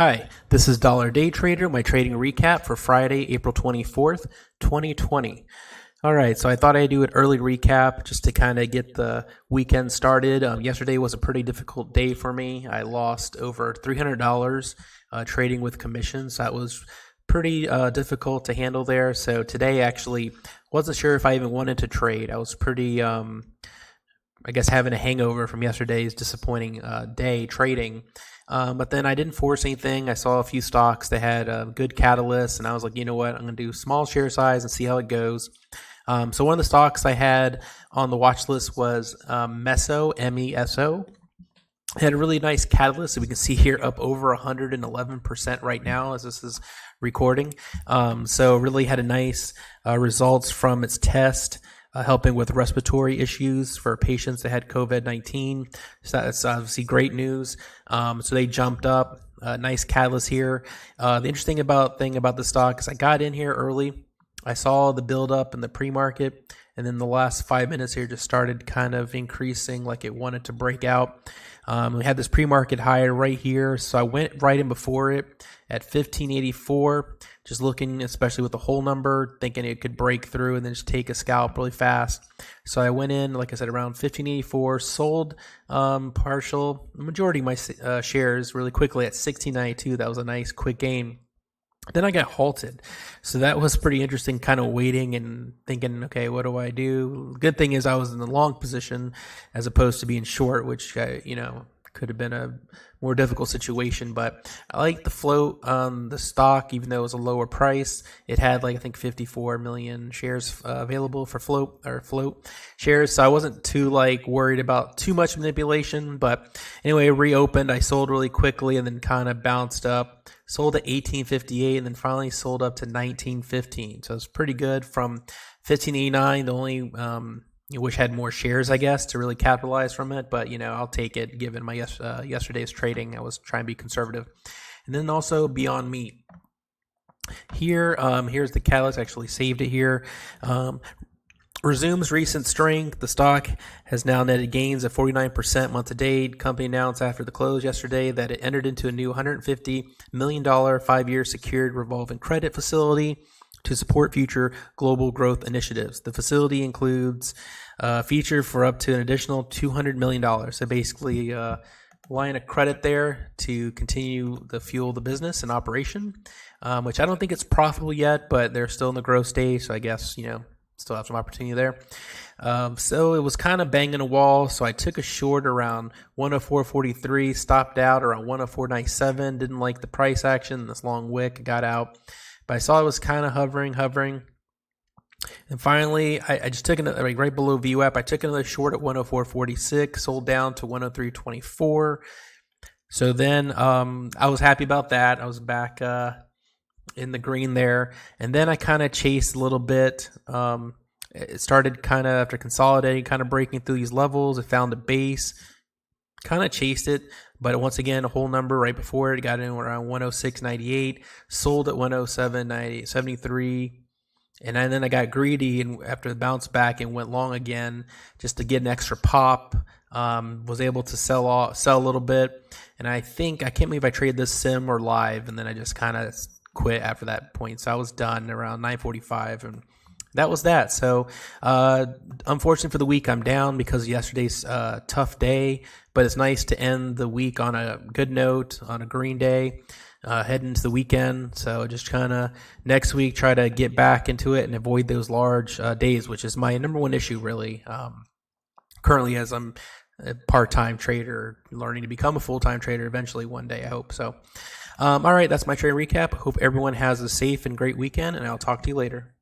Hi, this is Dollar Day Trader, my trading recap for Friday, April 24th, 2020. All right, so I thought I'd do an early recap just to kind of get the weekend started. Yesterday was a pretty difficult day for me. I lost over $300 trading with commissions. That was pretty difficult to handle there. So today actually wasn't sure if I even wanted to trade. I was pretty, I guess, having a hangover from yesterday's disappointing day trading. But then I didn't force anything. I saw a few stocks that had good catalysts, and I was like, you know what, I'm going to do small share size and see how it goes. So one of the stocks I had on the watch list was MESO, MESO. It had a really nice catalyst, so we can see here up over 111% right now as this is recording. So really had a nice results from its test. Helping with respiratory issues for patients that had COVID-19. So that's obviously great news. So they jumped up. Nice catalyst here. The interesting thing about the stock is I got in here early. I saw the build up in the pre-market, and then the last 5 minutes here just started kind of increasing like it wanted to break out. We had this pre-market high right here, so I went right in before it at 1584, just looking, especially with the whole number, thinking it could break through and then just take a scalp really fast. So I went in, like I said, around 1584, sold the majority of my shares really quickly at 1692. That was a nice quick gain. Then I got halted. So that was pretty interesting, kind of waiting and thinking, okay, what do I do? Good thing is I was in the long position as opposed to being short, which, could have been a more difficult situation. But I like the float on the stock, even though it was a lower price. It had I think 54 million shares available for float shares. So I wasn't too worried about too much manipulation. But anyway, reopened. I sold really quickly and then kind of bounced up. Sold at 1858 and then finally sold up to 1915. So it's pretty good from 1589. The only wish I had more shares, I guess, to really capitalize from it. But I'll take it given my yesterday's trading. I was trying to be conservative. And then also Beyond Meat. Here, here's the catalyst. I actually saved it here. Resumes recent strength. The stock has now netted gains of 49% month to date. Company announced after the close yesterday that it entered into a new $150 million 5-year secured revolving credit facility to support future global growth initiatives. The facility includes a feature for up to an additional $200 million. So basically, line of credit there to continue to fuel the business and operation, which I don't think it's profitable yet, but they're still in the growth stage. So I guess, still have some opportunity there. So it was kind of banging a wall. So I took a short around 104.43, stopped out around 104.97. Didn't like the price action. This long wick, got out. But I saw it was kind of hovering. And finally, I just took another, right below VWAP, I took another short at 104.46, sold down to 103.24. So then I was happy about that. I was back in the green there. And then I kind of chased a little bit. It started kind of after consolidating, kind of breaking through these levels. It found a base, kind of chased it. But once again, a whole number right before it, got in around 106.98, sold at 107.73. And then I got greedy and after the bounce back and went long again just to get an extra pop. Was able to sell a little bit. And I can't believe I traded this sim or live. And then I just kind of quit after that point. So I was done around 9:45 and that was that. So unfortunately for the week, I'm down because yesterday's tough day, but it's nice to end the week on a good note, on a green day, heading into the weekend. So just kind of next week, try to get back into it and avoid those large days, which is my number one issue really. Currently, as I'm a part-time trader, learning to become a full-time trader eventually one day, I hope. So, all right, that's my trade recap. Hope everyone has a safe and great weekend, and I'll talk to you later.